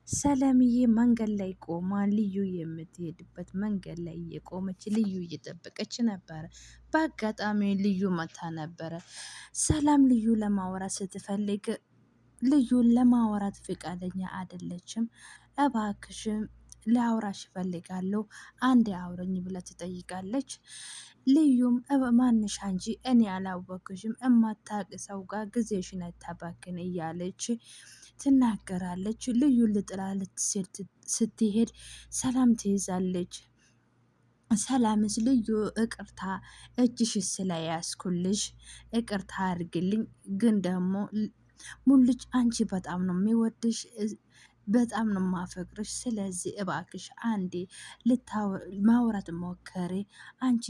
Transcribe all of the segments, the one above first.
ሰላምዬ መንገድ ላይ ቆማ ልዩ የምትሄድበት መንገድ ላይ የቆመች ልዩ እየጠበቀች ነበረ። በአጋጣሚ ልዩ መታ ነበረ። ሰላም ልዩ ለማውራት ስትፈልግ ልዩ ለማውራት ፈቃደኛ አይደለችም። እባክሽም ላውራሽ እፈልጋለሁ አንዴ አውረኝ ብላ ትጠይቃለች። ልዩም ማንሽ አንቺ እኔ አላወቅሽም እማታቅ ሰው ጋር ጊዜሽን አታባክን እያለች ትናገራለች። ልዩ ልጥላ ስትሄድ ሰላም ትይዛለች። ሰላምስ ልዩ ይቅርታ እጅሽ ስለያዝኩልሽ ይቅርታ አድርግልኝ፣ ግን ደግሞ ሙልጭ አንቺ በጣም ነው የሚወድሽ፣ በጣም ነው ማፈቅርሽ። ስለዚህ እባክሽ አንዴ ማውራት ሞከሬ አንቺ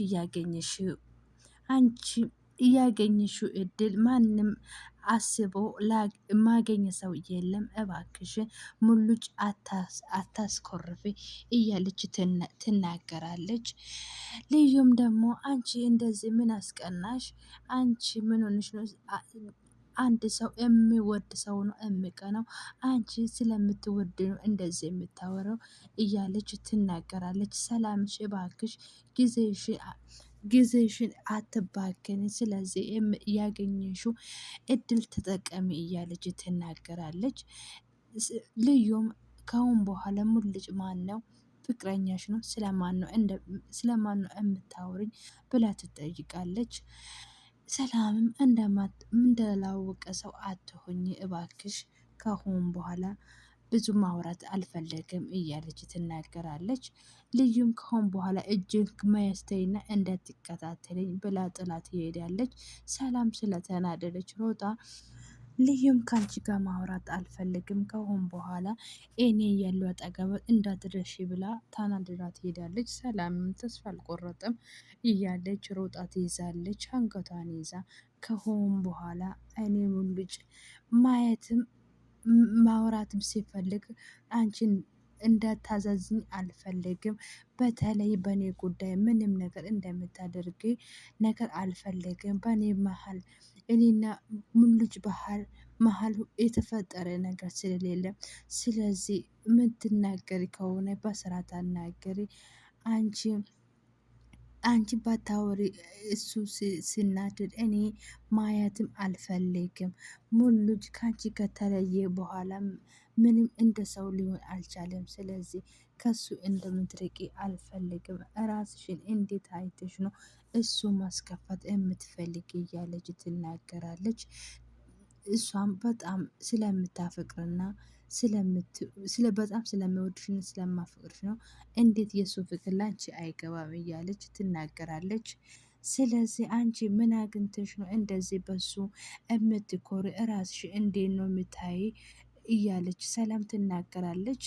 እያገኘሽው እድል ማንም አስቦ ማገኘ ሰው የለም። እባክሽ ሙሉጭ አታስኮርፊ እያለች ትናገራለች። ልዩም ደግሞ አንቺ እንደዚህ ምን አስቀናሽ? አንቺ ምን ሆነሽ ነው? አንድ ሰው የሚወድ ሰው ነው የሚቀናው። አንቺ ስለምትወድ ነው እንደዚህ የምታወራው እያለች ትናገራለች። ሰላምሽ እባክሽ ጊዜሽን አትባክን፣ ስለዚህ ያገኘሽው እድል ተጠቀሚ እያለች ትናገራለች። ልዩም ካሁን በኋላ ሙልጭ ማን ነው? ፍቅረኛሽ ነው? ስለማን ነው የምታወሪኝ ብላ ትጠይቃለች። ሰላምም እንደላወቀ ሰው አትሆኝ እባክሽ፣ ካሁን በኋላ ብዙ ማውራት አልፈለግም እያለች ትናገራለች። ልዩም ካሁን በኋላ እጅግ መያዝተይና እንዳትከታተለኝ ብላ ጥላት ትሄዳለች። ሰላም ስለተናደደች ሮጣ ልዩም ካንቺ ጋር ማውራት አልፈልግም ካሁን በኋላ እኔ ያለው አጠገብ እንዳትደርሺ ብላ ታናድራ ትሄዳለች። ሰላምም ተስፋ አልቆረጠም እያለች ሮጣ ትይዛለች። አንገቷን ይዛ ከሆን በኋላ እኔ ሙሉጭ ማየትም ማውራትም ሲፈልግ አንቺን እንዳታዛዝኝ አልፈልግም። በተለይ በእኔ ጉዳይ ምንም ነገር እንደምታደርግ ነገር አልፈልግም። በእኔ መሀል እኔና ሙሉጭ መሀል የተፈጠረ ነገር ስለሌለ፣ ስለዚህ የምትናገሪ ከሆነ በስርዓት አናገሪ። አንቺ ባታወሪ እሱ ሲናደድ እኔ ማየትም አልፈልግም። ሙሉጭ ካንቺ ከተለየ በኋላ ምንም እንደ ሰው ሊሆን አልቻለም። ስለዚህ ከሱ እንደምትርቂ አልፈልግም። ራስሽን እንዴት አይተሽ ነው እሱ ማስከፋት የምትፈልግ እያለች ትናገራለች። እሷም በጣም ስለምታፈቅርና በጣም ስለሚወድሽና ስለማፈቅርሽ ነው፣ እንዴት የእሱ ፍቅር ላንቺ አይገባም እያለች ትናገራለች። ስለዚህ አንቺ ምን አግኝተሽ ነው እንደዚህ በሱ የምትኮሪ? ራስሽ እንዴት ነው የምታይ እያለች ሰላም ትናገራለች።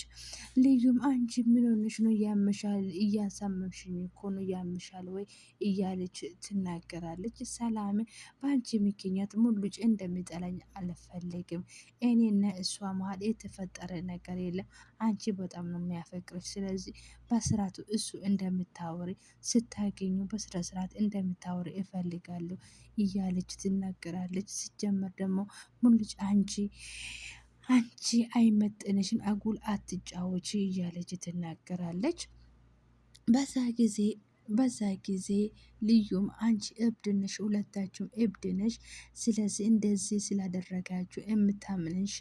ልዩም አንቺ ምን ሆነሽ ነው? ያምሻል፣ እያሳመምሽኝ እኮ ነው፣ ያምሻል ወይ እያለች ትናገራለች። ሰላም በአንቺ ምክንያት ሙሉጭ እንደሚጠላኝ አልፈልግም። እኔና እሷ መሀል የተፈጠረ ነገር የለም። አንቺ በጣም ነው የሚያፈቅርሽ። ስለዚህ በስርዓቱ እሱ እንደምታወሪ ስታገኙ በስነ ስርዓት እንደምታወሪ እፈልጋለሁ እያለች ትናገራለች። ሲጀመር ደግሞ ሙሉጭ አንቺ አይመጥንሽም፣ አጉል አትጫወቺ እያለች ትናገራለች። በዛ ጊዜ ልዩም አንቺ እብድ ነሽ፣ ሁለታችሁም እብድ ነሽ። ስለዚህ እንደዚህ ስላደረጋችሁ የምታምንሽ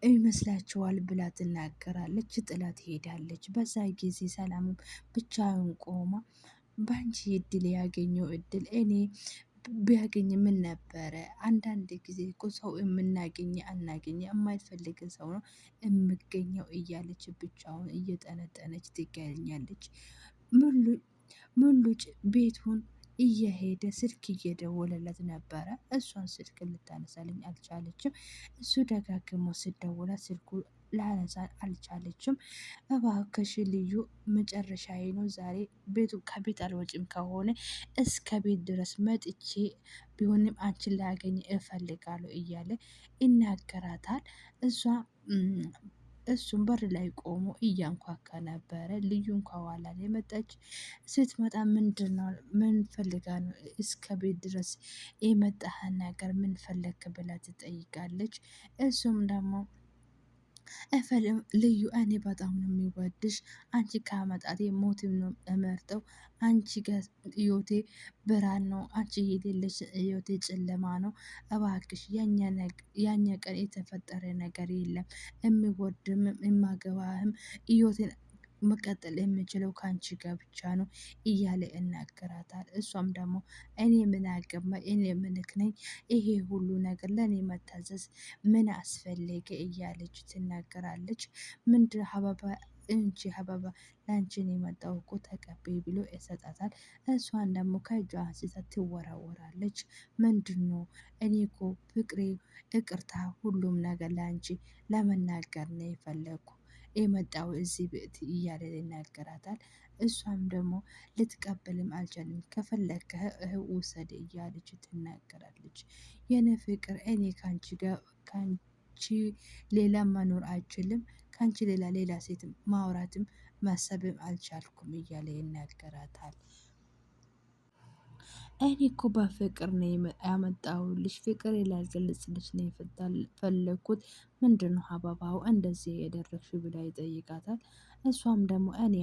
ይመስላችኋል ብላ ትናገራለች። ጥላ ትሄዳለች። በዛ ጊዜ ሰላም ብቻውን ቆማ በአንቺ እድል ያገኘው እድል እኔ ቢያገኝ ምን ነበረ? አንዳንድ ጊዜ እኮ ሰው የምናገኝ አናገኝ የማይፈልግ ሰው ነው የምገኘው እያለች ብቻውን እየጠነጠነች ትገኛለች። ሙሉጭ ቤቱን እየሄደ ስልክ እየደወለለት ነበረ። እሷን ስልክ ልታነሳልኝ አልቻለችም። እሱ ደጋግሞ ስደውላ ስልኩ ላነሳ አልቻለችም። እባክሽ ልዩ መጨረሻዬ ነው ዛሬ ከቤት አልወጭም ከሆነ እስከ ቤት ድረስ መጥቼ ቢሆንም አንቺን ላገኝ እፈልጋለሁ እያለ ይናገራታል። እሱም በር ላይ ቆሞ እያንኳካ ነበረ። ልዩን ከኋላ ላይ መጣች። ስትመጣ ምንድነው? ምን ፈልጋ ነው እስከ ቤት ድረስ የመጣህን ነገር ምን ፈለክ ብላ ትጠይቃለች። እሱም ደግሞ ልዩ እኔ በጣም ነው የሚወድሽ። አንቺ ከአመጣጤ ሞትም ነው እመርጠው። አንቺ ህይወቴ ብርሃን ነው፣ አንቺ የሌለሽ ህይወቴ ጨለማ ነው። እባክሽ ያኛ ቀን የተፈጠረ ነገር የለም። የምወድም የማገባህም ህይወቴን መቀጠል የምችለው ከአንቺ ጋር ብቻ ነው እያለ እናገራታል። እሷም ደግሞ እኔ ምን አገባኝ፣ እኔ ምንክ ነኝ፣ ይሄ ሁሉ ነገር ለእኔ መታዘዝ ምን አስፈለገ እያለች ትናገራለች። ምንድን ሀባባ እንቺ ሀባባ ላንቺን የመጣው እኮ ተቀበይ ብሎ ይሰጣታል። እሷን ደግሞ ከእጇ አንስታ ትወራወራለች። ምንድን ነው እኔ እኮ ፍቅሬ፣ ይቅርታ፣ ሁሉም ነገር ለአንቺ ለመናገር ነው የፈለግኩ የመጣው እዚህ ቤት እያለ ይናገራታል። እሷም ደግሞ ልትቀበልም አልቻለም። ከፈለግህ ውሰድ እያለች ትናገራለች። የኔ ፍቅር እኔ ካንቺ ጋር ካንቺ ሌላ መኖር አይችልም፣ ካንቺ ሌላ ሌላ ሴትም ማውራትም ማሰብም አልቻልኩም እያለ ይናገራታል። እኔ እኮ በፍቅር ነው ያመጣሁልሽ፣ ፍቅር ላልገልጽልሽ ነው የፈለግኩት። ምንድነው ሀባባው እንደዚህ የደረግሽ ብላ ይጠይቃታል። እሷም ደግሞ እኔ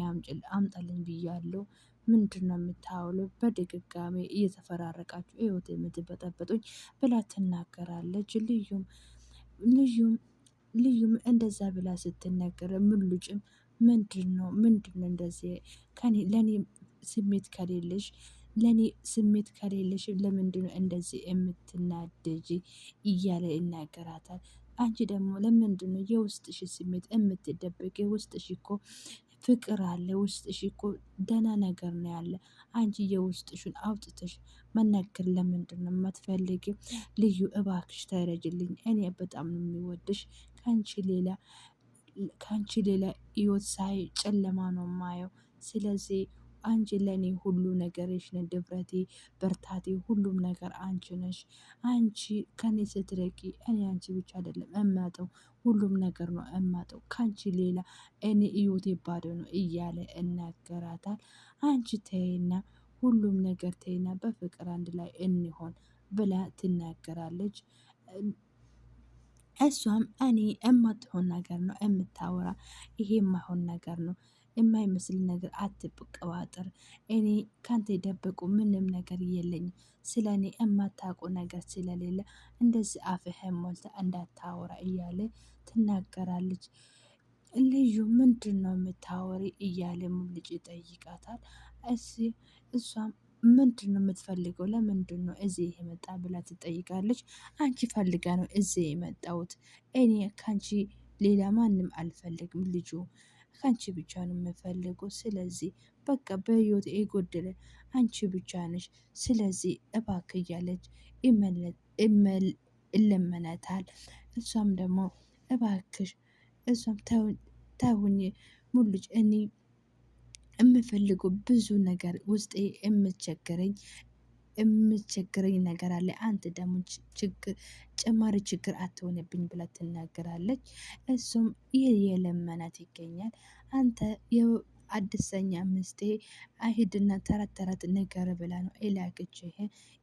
አምጣልኝ ብያለሁ፣ ምንድነው የምታውለው? በድግጋሜ እየተፈራረቃችሁ ህይወት የምትበጠበጡኝ ብላ ትናገራለች። ልዩም ልዩም እንደዛ ብላ ስትነገር ሙሉጭም ምንድነው እንደዚህ ለኔ ስሜት ከሌለሽ ለኔ ስሜት ከሌለሽ ለምንድነው እንደዚህ የምትናደጂ እያለ ይናገራታል። አንቺ ደግሞ ለምንድነው የውስጥሽ ስሜት የምትደበቂ? ውስጥሽ እኮ ፍቅር አለ፣ ውስጥሽ እኮ ደህና ነገር ነው ያለ። አንቺ የውስጥሽን አውጥተሽ መናገር ለምንድነው የማትፈልጊ? ልዩ እባክሽ ተረጅልኝ፣ እኔ በጣም ነው የሚወድሽ። ከአንቺ ሌላ ህይወት ሳይ ጨለማ ነው ማየው። ስለዚህ አንቺ ለኔ ሁሉ ነገርሽ ነሽ፣ ድፍረቴ፣ ብርታቴ፣ ሁሉም ነገር አንቺ ነሽ። አንቺ ከኔ ስትርቂ እኔ አንቺ ብቻ አይደለም እማጠው፣ ሁሉም ነገር ነው እማጠው። ካንቺ ሌላ እኔ ህይወቴ ባዶ ነው እያለ እናገራታል። አንቺ ተይና ሁሉም ነገር ተይና በፍቅር አንድ ላይ እንሆን ብላ ትናገራለች። እሷም እኔ የማትሆን ነገር ነው የምታወራ፣ ይሄ የማይሆን ነገር ነው፣ የማይመስል ነገር አትቀባጥር። እኔ ካንተ የደበቁ ምንም ነገር የለኝም። ስለ እኔ የማታውቁ ነገር ስለሌለ እንደዚህ አፍህን ሞልተ እንዳታወራ እያለ ትናገራለች። ልዩ ምንድን ነው የምታወሪ እያለ ሙልጭ ይጠይቃታል። እሷም ምንድን ነው የምትፈልገው? ለምንድን ነው እዚህ የመጣ ብላ ትጠይቃለች። አንቺ ፈልጋ ነው እዚህ የመጣሁት፣ እኔ ካንቺ ሌላ ማንም አልፈልግም። ልጁ ካንቺ ብቻ ነው የምፈልገው። ስለዚህ በቃ በህይወት የጎደለ አንቺ ብቻ ነሽ። ስለዚህ እባክ እያለች ይለመናታል። እሷም ደግሞ እባክሽ፣ እሷም ተውኝ ሙሉጭ፣ እኔ የምፈልገው ብዙ ነገር ውስጤ የምቸገረኝ ነገር አለ። አንተ ደግሞ ጭማሪ ችግር አትሆንብኝ ብላ ትናገራለች። እሱም ይህ የለመናት ይገኛል። አንተ የአዲሰኛ ምስቴ አይሂድና ተረት ተረት ነገር ብላ ነው የላከችህ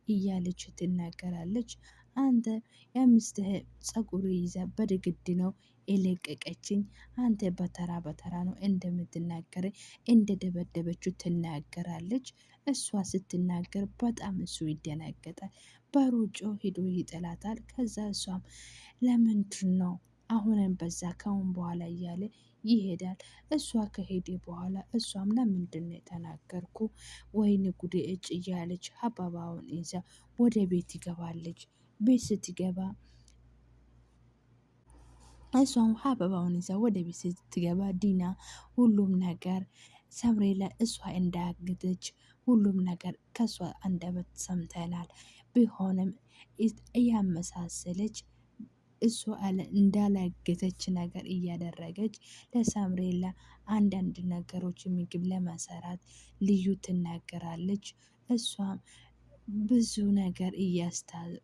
እያለች ትናገራለች። አንተ የምስትህ ፀጉር ይዛ በድግድ ነው የለቀቀችኝ። አንተ በተራ በተራ ነው እንደምትናገረኝ እንደደበደበችው ትናገራለች። እሷ ስትናገር በጣም እሱ ይደናገጣል። በሩጮ ሄዶ ይጥላታል። ከዛ እሷም ለምንድን ነው አሁንም በዛ ካሁን በኋላ እያለ ይሄዳል። እሷ ከሄደ በኋላ እሷም ለምንድን ነው የተናገርኩ ወይን ጉዴ እጭ እያለች አባባውን ይዛ ወደ ቤት ይገባለች። ቤት ስትገባ እሷም አበባውን ይዛ ወደ ቤት ስትገባ ዲና ሁሉም ነገር ሰምሬላ እሷ እንዳያግተች ሁሉም ነገር ከእሷ አንደበት ሰምተናል። ቢሆንም እያመሳሰለች እሷ እንዳላገተች ነገር እያደረገች ለሳምሬላ አንዳንድ ነገሮች ምግብ ለመሰራት ልዩ ትናገራለች። እሷም ብዙ ነገር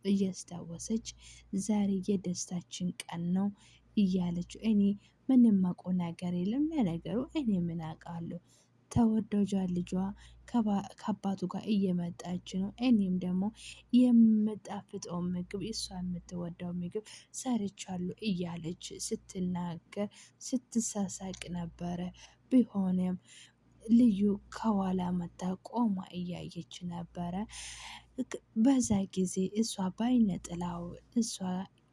እያስታወሰች ዛሬ የደስታችን ቀን ነው እያለች እኔ ምንም አውቀው ነገር የለም፣ ለነገሩ እኔ ምን አውቃለሁ፣ ተወዳጇ ልጇ ከአባቱ ጋር እየመጣች ነው። እኔም ደግሞ የምጣፍጠው ምግብ እሷ የምትወደው ምግብ ሰርቻለሁ እያለች ስትናገር ስትሳሳቅ ነበረ። ቢሆንም ልዩ ከኋላ መታ ቆማ እያየች ነበረ። በዛ ጊዜ እሷ በአይነ ጥላው እሷ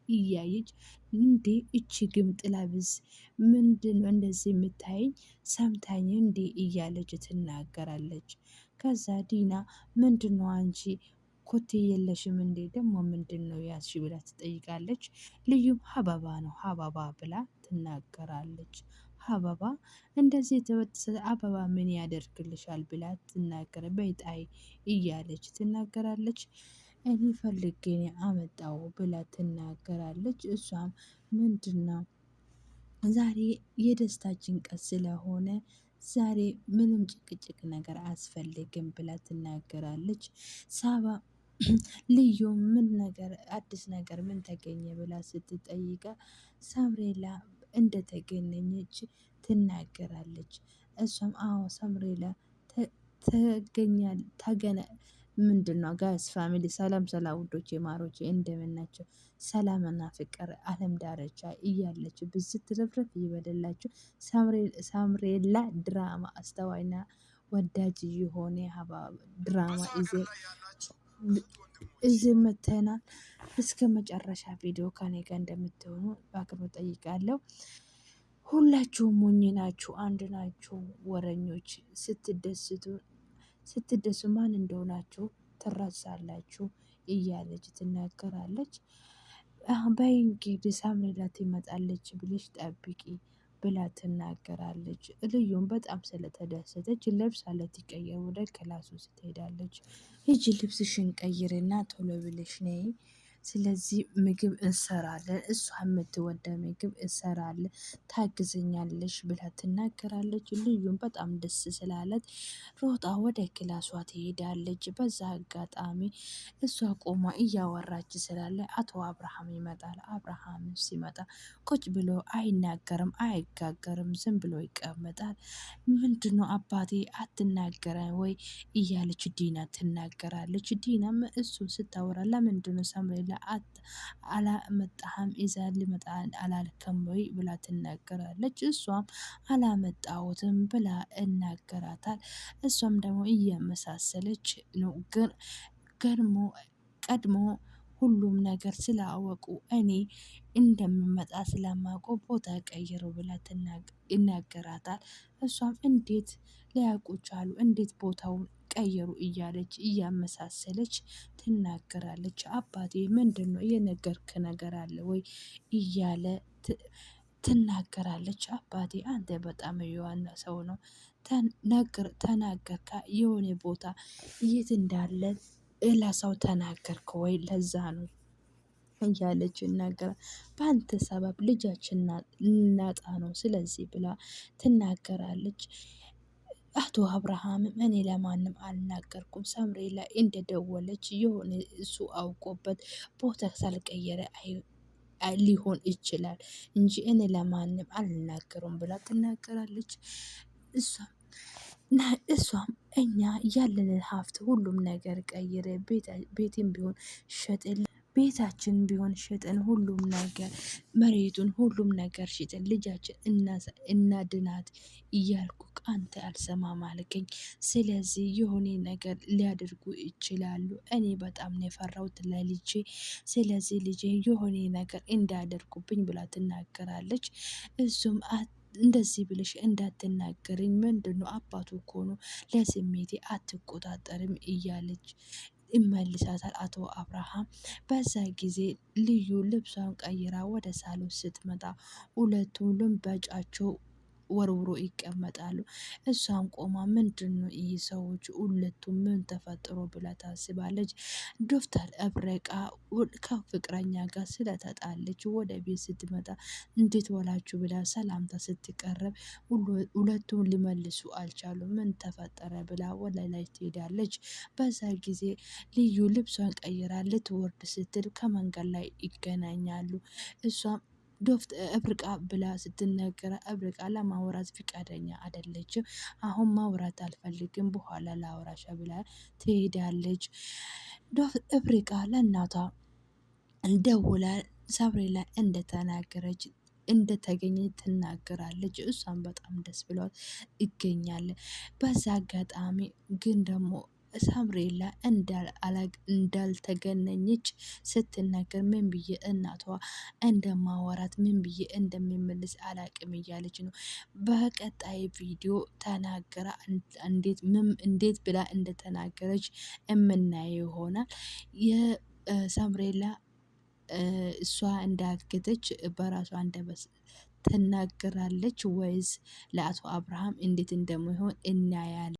እያየች እንዴ እቺ ግምጥላ ቢስ ምንድነው እንደዚህ የምታየኝ ሰምታኝ እንዴ እያለች ትናገራለች። ከዛ ዲና ምንድነው አንቺ ኮቴ የለሽም እንዴ ደግሞ ምንድነው ያዝሽ ብላ ትጠይቃለች። ልዩም ሀበባ ነው ሀበባ ብላ ትናገራለች። ሀበባ እንደዚህ የተበጠሰ አበባ ምን ያደርግልሻል ብላ ትናገረ በይጣይ እያለች ትናገራለች። እኔ ፈልጌ አመጣው ብላ ትናገራለች። እሷም ምንድነው ዛሬ የደስታችን ቀን ስለሆነ ዛሬ ምንም ጭቅጭቅ ነገር አያስፈልግም ብላ ትናገራለች። ሳባ ልዩ ምን ነገር አዲስ ነገር ምን ተገኘ ብላ ስትጠይቃ ሳምሬላ እንደተገነኘች ትናገራለች። እሷም አዎ ሳምሬላ ተገነ ምንድነው ጋስ ፋሚሊ ሰላም ሰላም ውዶቼ ማሮቼ እንደምናቸው ሰላምና ፍቅር አለም ዳርቻ እያለች ብዝት ትረፍረፍ ይበደላችሁ። ሳምሬላ ድራማ አስተዋይና ወዳጅ የሆነ ድራማ እዚህ መተናል። እስከ መጨረሻ ቪዲዮ ከኔ ጋር እንደምትሆኑ በአክብሮት ጠይቃለሁ። ሁላችሁም ሞኝ ናችሁ፣ አንድ ናችሁ፣ ወረኞች ስትደሱ ማን እንደሆናችሁ ትረሳላችሁ እያለች ትናገራለች። በይ እንግዲህ ሳምሬላ ትመጣለች ብለሽ ጠብቂ ብላ ትናገራለች። ልዩም በጣም ስለተደሰተች ልብስ ልትቀይር ወደ ክላስ ውስጥ ትሄዳለች። ሂጂ ልብስሽን ቀይርና ቶሎ ብለሽ ነይ፣ ስለዚህ ምግብ እንሰራለን፣ እሷ የምትወደው ምግብ እንሰራለን፣ ታግዘኛለሽ ብላ ትናገራለች። ልዩም በጣም ደስ ስላለት ሮጣ ወደ ክላሷ ትሄዳለች። በዛ አጋጣሚ እሷ ቆማ እያወራች ስላለ አቶ አብርሃም ይመጣል። አብርሃም ሲመጣ ቁጭ ብሎ አይናገርም አይጋገርም፣ ዝም ብሎ ይቀመጣል። ምንድነው አባቴ አትናገረን ወይ እያለች ዲና ትናገራለች። ዲናም እሱ ስታወራ ለምንድነው ሳምሬላ አላመጣህም ይዛ ሊመጣ አላልከም ወይ ብላ ትናገራለች። እሷም አላመጣሁትም ብላ እናገራታል። እሷም ደግሞ እያመሳሰለች ነው። ግን ቀድሞ ሁሉም ነገር ስላወቁ እኔ እንደምመጣ ስለማውቀው ቦታ ቀይረው ብላ ይናገራታል። እሷም እንዴት ሊያውቁ ቻሉ? እንዴት ቦታውን ቀየሩ? እያለች እያመሳሰለች ትናገራለች። አባቴ ምንድነው የነገርክ ነገር አለ ወይ እያለ ትናገራለች። አባቴ አንተ በጣም የዋና ሰው ነው፣ ተናገርካ የሆነ ቦታ የት እንዳለ ለሰው ተናገርክ ወይ? ለዛ ነው እያለች ይናገራል። በአንተ ሰበብ ልጃችን ልናጣ ነው ስለዚህ ብላ ትናገራለች። አቶ አብርሃምም እኔ ለማንም አልናገርኩም፣ ሳምሬላ እንደደወለች የሆነ እሱ አውቆበት ቦታ ሳልቀየረ ሊሆን ይችላል እንጂ እኔ ለማንም አልናገሩም ብላ ትናገራለች። እሷም እኛ ያለንን ሀብት ሁሉም ነገር ቀይረ ቤትም ቢሆን ሸጥን፣ ቤታችን ቢሆን ሸጥን፣ ሁሉም ነገር መሬቱን ሁሉም ነገር ሽጥን ልጃችን እናድናት እያልኩ አንተ አልሰማም አልከኝ። ስለዚህ የሆነ ነገር ሊያደርጉ ይችላሉ። እኔ በጣም ነው የፈራሁት ለልጄ፣ ስለዚህ ልጄ የሆነ ነገር እንዳያደርጉብኝ ብላ ትናገራለች። እሱም እንደዚህ ብልሽ እንዳትናገርኝ፣ ምንድነው አባቱ እኮ ነው ለስሜቴ አትቆጣጠርም እያለች ይመልሳታል አቶ አብርሃም። በዛ ጊዜ ልዩ ልብሷን ቀይራ ወደ ሳሎን ስትመጣ ሁለቱም ልንበጫቸው ወርውሮ ይቀመጣሉ። እሷም ቆማ ምንድነው ይህ ሰዎች ሁለቱም ምን ተፈጥሮ ብላ ታስባለች። ዶክተር እብረቃ ከፍቅረኛ ጋር ስለተጣለች ወደ ቤት ስትመጣ እንዴት ዋላችሁ ብላ ሰላምታ ስትቀረብ ሁለቱም ሊመልሱ አልቻሉም። ምን ተፈጠረ ብላ ወደ ላይ ትሄዳለች። በዛ ጊዜ ልዩ ልብሷን ቀይራ ልትወርድ ስትል ከመንገድ ላይ ይገናኛሉ። እሷም ዶፍት እብርቃ ብላ ስትነገር እብርቃ ለማውራት ፍቃደኛ አይደለችም። አሁን ማውራት አልፈልግም በኋላ ላውራሻ ብላ ትሄዳለች። እብርቃ ለእናቷ ደውላ ሳምሬላ እንደተናገረች እንደተገኘ ትናገራለች። እሷን በጣም ደስ ብሏት ይገኛል። በዛ አጋጣሚ ግን ደግሞ ሳምሬላ እንዳልተገነኘች ስትናገር ምን ብዬ እናቷ እንደማወራት ምን ብዬ እንደሚመልስ አላቅም እያለች ነው። በቀጣይ ቪዲዮ ተናገራ እንዴት ብላ እንደተናገረች የምናየው ይሆናል። የሳምሬላ እሷ እንዳገተች በራሷ አንደበት ትናገራለች ወይስ ለአቶ አብርሃም እንዴት እንደሚሆን እናያለን።